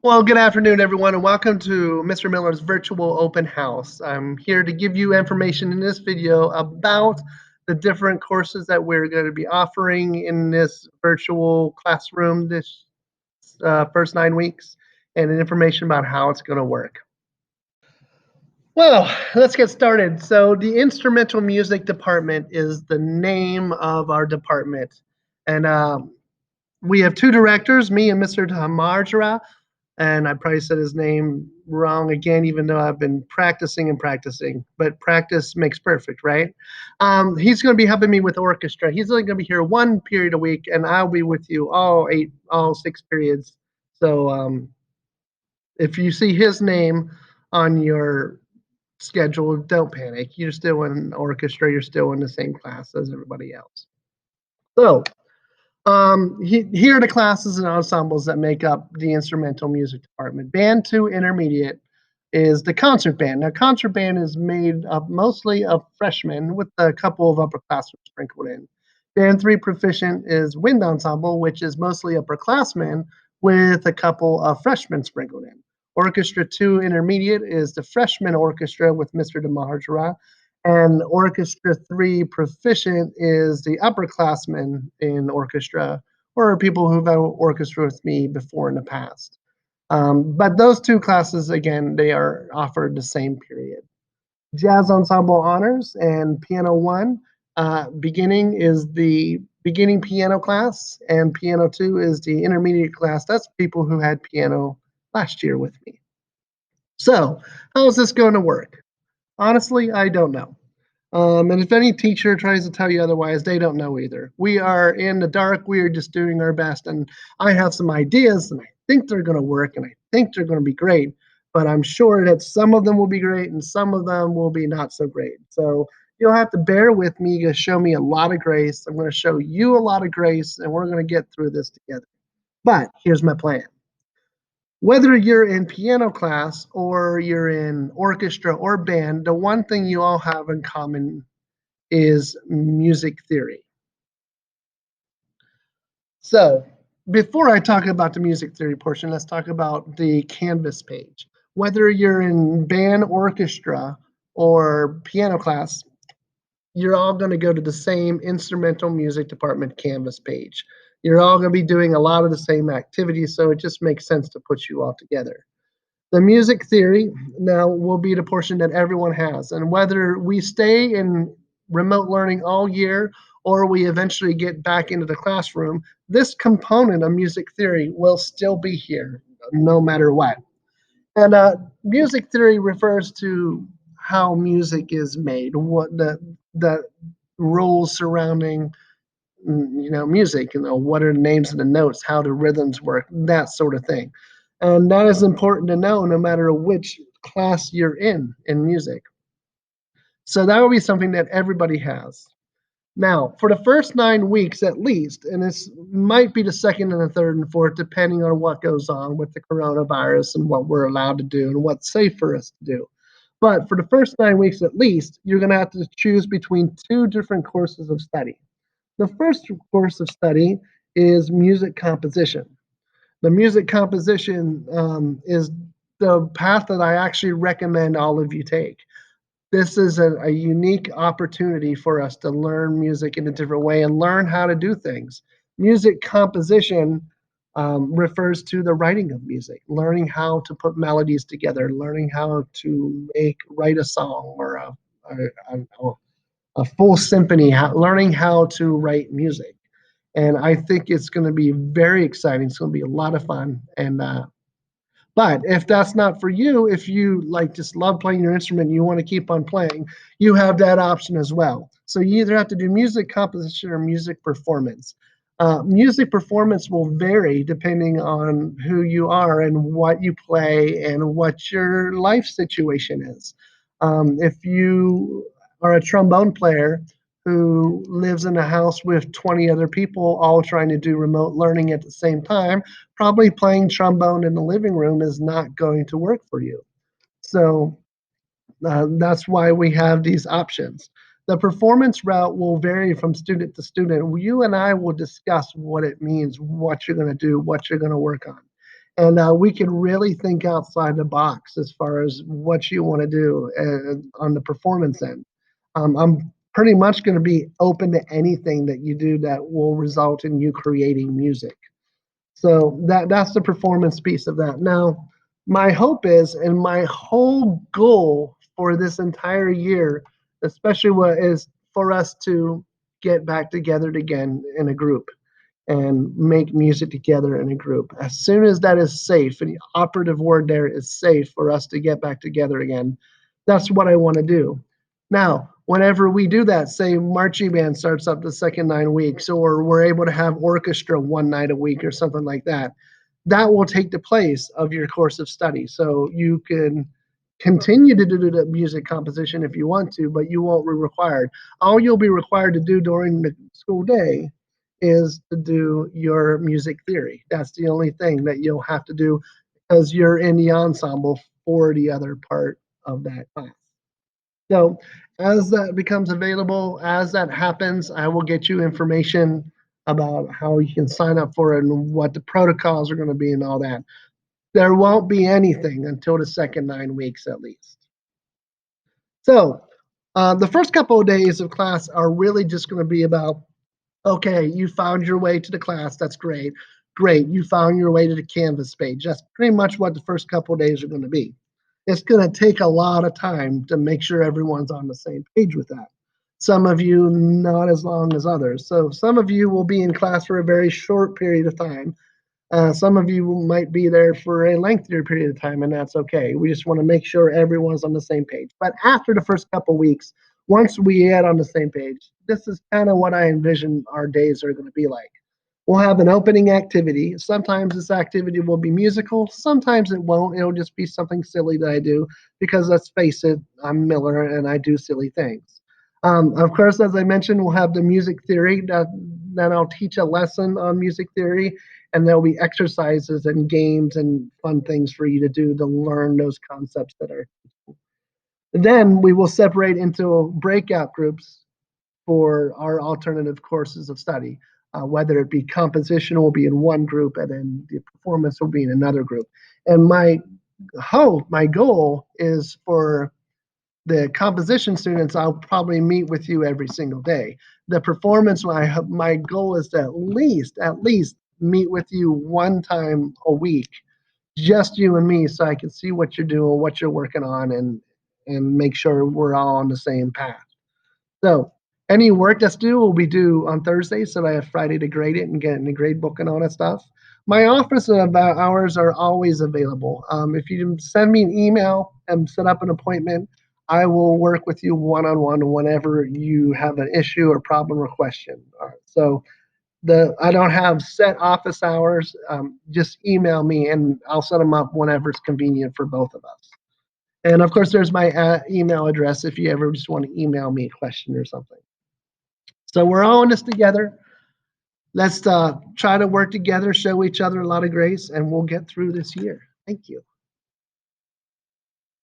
Well, good afternoon, everyone, and welcome to Mr. Miller's virtual open house. I'm here to give you information in this video about the different courses that we're going to be offering in this virtual classroom this first 9 weeks, and information about how it's going to work. Well, let's get started. So the instrumental music department is the name of our department, and we have two directors, me and Mr. Tamarjara. And I probably said his name wrong again, even though I've been practicing and practicing. But practice makes perfect, right? He's going to be helping me with orchestra. He's only going to be here one period a week, and I'll be with you all 6 periods. So if you see his name on your schedule, don't panic. You're still in orchestra. You're still in the same class as everybody else. So here are the classes and ensembles that make up the instrumental music department. Band 2 Intermediate is the concert band. Now, concert band is made up mostly of freshmen with a couple of upperclassmen sprinkled in. Band 3 Proficient is wind ensemble, which is mostly upperclassmen with a couple of freshmen sprinkled in. Orchestra 2 Intermediate is the freshman orchestra with Mr. DeMahajara, and Orchestra 3 Proficient is the upperclassmen in orchestra, or people who've had orchestra with me before in the past. But those two classes, again, they are offered the same period. Jazz Ensemble Honors and Piano 1, beginning is the beginning piano class, and Piano 2 is the intermediate class. That's people who had piano last year with me. So, how is this going to work? Honestly, I don't know. And if any teacher tries to tell you otherwise, they don't know either. We are in the dark. We are just doing our best. And I have some ideas, and I think they're going to work, and I think they're going to be great. But I'm sure that some of them will be great, and some of them will be not so great. So you'll have to bear with me to show me a lot of grace. I'm going to show you a lot of grace, and we're going to get through this together. But here's my plan. Whether you're in piano class or you're in orchestra or band, the one thing you all have in common is music theory. So, before I talk about the music theory portion, let's talk about the Canvas page. Whether you're in band, orchestra, or piano class, you're all going to go to the same instrumental music department Canvas page. You're all going to be doing a lot of the same activities, so it just makes sense to put you all together. The music theory now will be the portion that everyone has. And whether we stay in remote learning all year or we eventually get back into the classroom, this component of music theory will still be here no matter what. And music theory refers to how music is made, what the rules surrounding music, what are the names of the notes, how the rhythms work, that sort of thing. And that is important to know no matter which class you're in music. So that will be something that everybody has. Now, for the first 9 weeks at least, and this might be the second and the third and fourth, depending on what goes on with the coronavirus and what we're allowed to do and what's safe for us to do. But for the first 9 weeks at least, you're going to have to choose between two different courses of study. The first course of study is music composition. The music composition is the path that I actually recommend all of you take. This is a unique opportunity for us to learn music in a different way and learn how to do things. Music composition refers to the writing of music, learning how to put melodies together, learning how to write a song or a full symphony, learning how to write music. And I think it's going to be very exciting. It's going to be a lot of fun. And but if that's not for you, if you just love playing your instrument and you want to keep on playing, you have that option as well. So you either have to do music composition or music performance. Music performance will vary depending on who you are and what you play and what your life situation is. If you are a trombone player who lives in a house with 20 other people all trying to do remote learning at the same time, probably playing trombone in the living room is not going to work for you. So that's why we have these options. The performance route will vary from student to student. You and I will discuss what it means, what you're going to do, what you're going to work on. And we can really think outside the box as far as what you want to do on the performance end. I'm pretty much going to be open to anything that you do that will result in you creating music. So that's the performance piece of that. Now, my hope is, and my whole goal for this entire year, especially what is for us to get back together again in a group and make music together in a group. As soon as that is safe, and the operative word there is safe for us to get back together again, that's what I want to do. Now, whenever we do that, say marching band starts up the second 9 weeks, or we're able to have orchestra one night a week or something like that, that will take the place of your course of study. So you can continue to do the music composition if you want to, but you won't be required. All you'll be required to do during the school day is to do your music theory. That's the only thing that you'll have to do because you're in the ensemble for the other part of that class. So as that becomes available, as that happens, I will get you information about how you can sign up for it and what the protocols are going to be and all that. There won't be anything until the second 9 weeks at least. So the first couple of days of class are really just going to be about, okay, you found your way to the class. That's great. Great. You found your way to the Canvas page. That's pretty much what the first couple of days are going to be. It's going to take a lot of time to make sure everyone's on the same page with that. Some of you not as long as others. So some of you will be in class for a very short period of time. Some of you might be there for a lengthier period of time, and that's okay. We just want to make sure everyone's on the same page. But after the first couple of weeks, once we get on the same page, this is kind of what I envision our days are going to be like. We'll have an opening activity. Sometimes this activity will be musical, sometimes it won't. It'll just be something silly that I do because let's face it, I'm Miller and I do silly things. Of course, as I mentioned, we'll have the music theory that I'll teach a lesson on music theory, and there'll be exercises and games and fun things for you to do to learn those concepts that are. Then we will separate into breakout groups for our alternative courses of study. Whether it be composition will be in one group and then the performance will be in another group. And my hope, my goal is for the composition students, I'll probably meet with you every single day. The performance, my goal is to at least meet with you one time a week, just you and me, so I can see what you're doing, what you're working on, and make sure we're all on the same path. So any work that's due will be due on Thursday, so I have Friday to grade it and get in the grade book and all that stuff. My office hours are always available. If you send me an email and set up an appointment, I will work with you one-on-one whenever you have an issue or problem or question. So I don't have set office hours. Just email me and I'll set them up whenever it's convenient for both of us. And of course, there's my email address if you ever just want to email me a question or something. So we're all in this together. Let's try to work together, show each other a lot of grace, and we'll get through this year. Thank you.